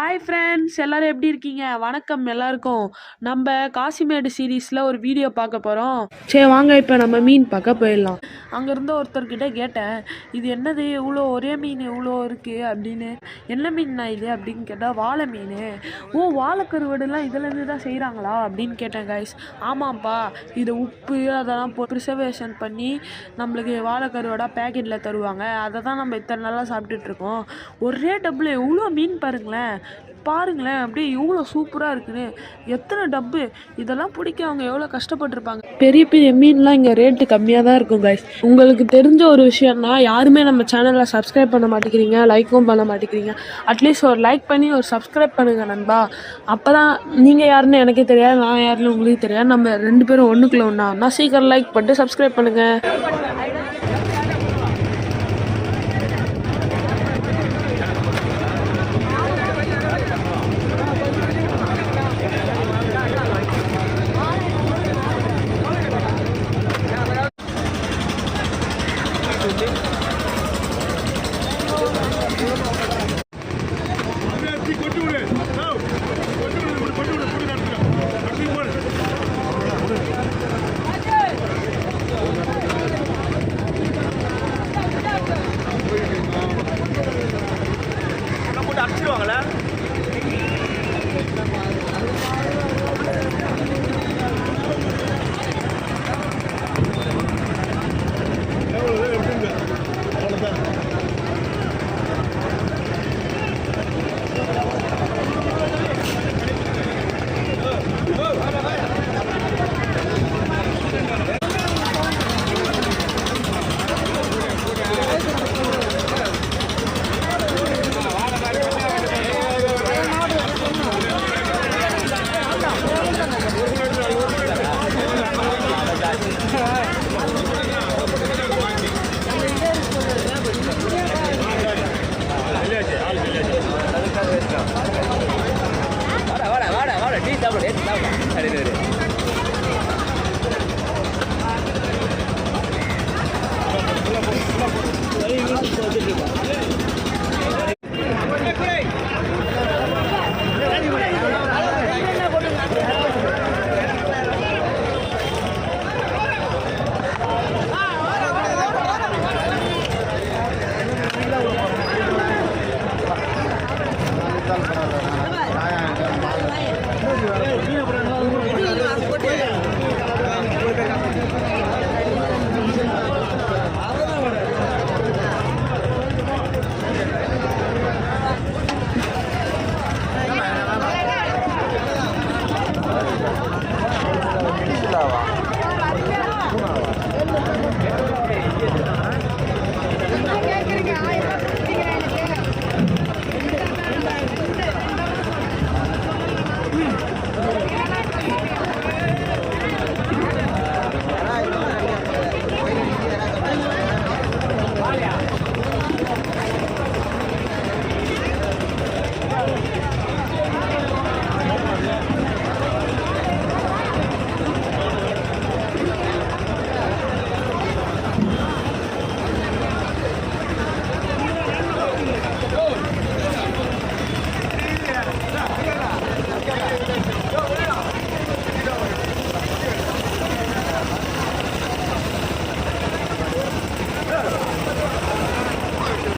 Hi friends, எல்லாரும் எப்படி இருக்கீங்க? வணக்கம் எல்லாருக்கும். நம்ம காசிமேடு சீரீஸில் ஒரு வீடியோ பார்க்க போகிறோம். சரி வாங்க, இப்போ நம்ம மீன் பார்க்க போயிடலாம். அங்கேருந்து ஒருத்தர்கிட்ட கேட்டேன், இது என்னது இவ்வளோ ஒரே மீன் இவ்வளோ இருக்குது அப்படின்னு. என்ன மீன்னா இது அப்படின்னு கேட்டால் வாழை மீன். ஓ, வாழைக்கருவடுலாம் இதுலேருந்து தான் செய்கிறாங்களா அப்படின்னு கேட்டேன் கைஸ். ஆமாப்பா, இது உப்பு அதெல்லாம் ப்ரிசர்வேஷன் பண்ணி நம்மளுக்கு வாழைக்கருவடாக பேக்கெட்டில் தருவாங்க. அதை தான் நம்ம இத்தனை நாளாக சாப்பிட்டுட்ருக்கோம். ஒரே டப்பில் எவ்வளோ மீன் பாருங்களேன் அப்படியே இவ்வளோ சூப்பராக இருக்குன்னு. எத்தனை டப்பு! இதெல்லாம் பிடிக்க அவங்க எவ்வளோ கஷ்டப்பட்டிருப்பாங்க. பெரிய பெரிய மீன்லாம் இங்கே ரேட்டு கம்மியாக தான் இருக்கும் கைஸ். உங்களுக்கு தெரிஞ்ச ஒரு விஷயம்னா, யாருமே நம்ம சேனலை சப்ஸ்கிரைப் பண்ண மாட்டேங்கிறீங்க, லைக்கும் பண்ண மாட்டேங்கிறீங்க. அட்லீஸ்ட் ஒரு லைக் பண்ணி ஒரு சப்ஸ்கிரைப் பண்ணுங்க நண்பா. அப்போ தான் நீங்கள் யாருன்னு எனக்கே தெரியாது, நான் யாருன்னு உங்களுக்கு தெரியாது. நம்ம ரெண்டு பேரும் ஒன்றுக்குள்ள ஒன்றா சீக்கிரம் லைக் பண்ணிட்டு சப்ஸ்கிரைப் பண்ணுங்கள்.